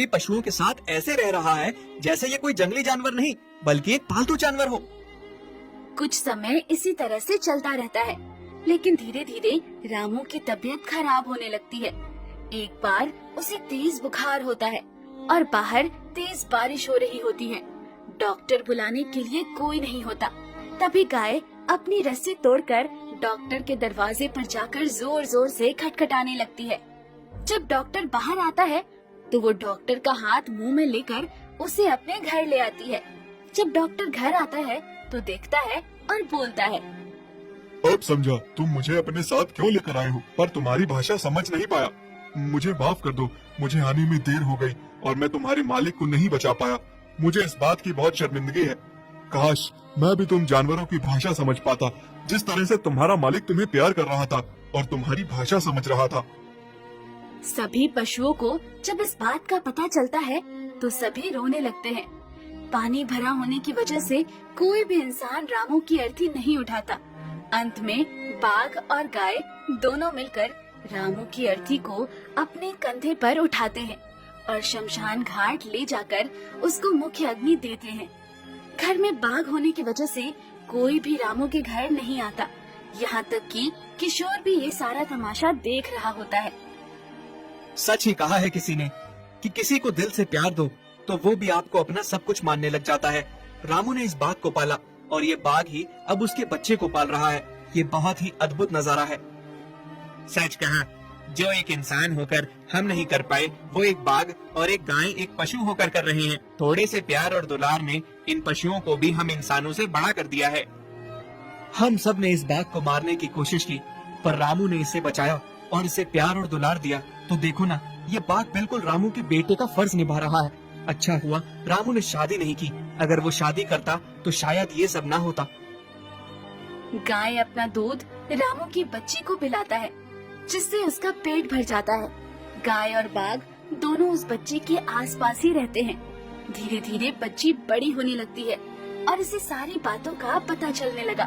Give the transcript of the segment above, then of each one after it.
ये पशुओं के साथ ऐसे रह रहा है जैसे ये कोई जंगली जानवर नहीं बल्कि एक पालतू जानवर हो। कुछ समय इसी तरह से चलता रहता है, लेकिन धीरे धीरे रामू की तबीयत खराब होने लगती है। एक बार उसे तेज बुखार होता है और बाहर तेज बारिश हो रही होती है। डॉक्टर बुलाने के लिए कोई नहीं होता। तभी गाय अपनी रस्सी तोड़कर डॉक्टर के दरवाजे पर जाकर जोर जोर से खटखटाने लगती है। जब डॉक्टर बाहर आता है तो वो डॉक्टर का हाथ मुंह में लेकर उसे अपने घर ले आती है। जब डॉक्टर घर आता है तो देखता है और बोलता है, अब समझा तुम मुझे अपने साथ क्यों लेकर आए हो, पर तुम्हारी भाषा समझ नहीं पाया। मुझे माफ कर दो, मुझे आने में देर हो गई और मैं तुम्हारे मालिक को नहीं बचा पाया। मुझे इस बात की बहुत शर्मिंदगी है। काश मैं भी तुम जानवरों की भाषा समझ पाता, जिस तरह से तुम्हारा मालिक तुम्हें प्यार कर रहा था और तुम्हारी भाषा समझ रहा था। सभी पशुओं को जब इस बात का पता चलता है तो सभी रोने लगते हैं। पानी भरा होने की वजह से कोई भी इंसान रामू की अर्थी नहीं उठाता। अंत में बाघ और गाय दोनों मिलकर रामू की अर्थी को अपने कंधे पर उठाते हैं और शमशान घाट ले जाकर उसको मुख्य अग्नि देते हैं। घर में बाघ होने की वजह से कोई भी रामू के घर नहीं आता। यहाँ तक कि किशोर भी ये सारा तमाशा देख रहा होता है। सच ही कहा है किसी ने कि किसी को दिल से प्यार दो तो वो भी आपको अपना सब कुछ मानने लग जाता है। रामू ने इस बाघ को पाला और ये बाघ ही अब उसके बच्चे को पाल रहा है। ये बहुत ही अद्भुत नजारा है। सच कहा, जो एक इंसान होकर हम नहीं कर पाए वो एक बाघ और एक गाय एक पशु होकर कर रहे हैं। थोड़े से प्यार और दुलार ने इन पशुओं को भी हम इंसानों से बड़ा कर दिया है। हम सब ने इस बाघ को मारने की कोशिश की पर रामू ने इसे बचाया और इसे प्यार और दुलार दिया। तो देखो ना, ये बाघ बिल्कुल रामू के बेटे का फर्ज निभा रहा है। अच्छा हुआ रामू ने शादी नहीं की, अगर वो शादी करता तो शायद ये सब ना होता। गाय अपना दूध रामू की बच्ची को पिलाता है जिससे उसका पेट भर जाता है। गाय और बाघ दोनों उस बच्ची के आसपास ही रहते हैं। धीरे धीरे बच्ची बड़ी होने लगती है और इसे सारी बातों का पता चलने लगा।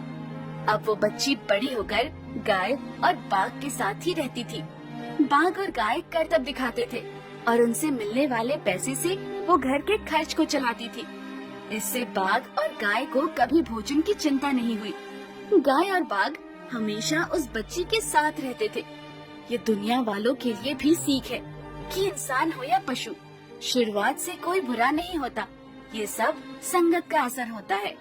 अब वो बच्ची बड़ी होकर गाय और बाघ के साथ ही रहती थी। बाघ और गाय करतब दिखाते थे और उनसे मिलने वाले पैसे से वो घर के खर्च को चलाती थी। इससे बाघ और गाय को कभी भोजन की चिंता नहीं हुई। गाय और बाघ हमेशा उस बच्ची के साथ रहते थे। ये दुनिया वालों के लिए भी सीख है कि इंसान हो या पशु, शुरुआत से कोई बुरा नहीं होता। ये सब संगत का असर होता है।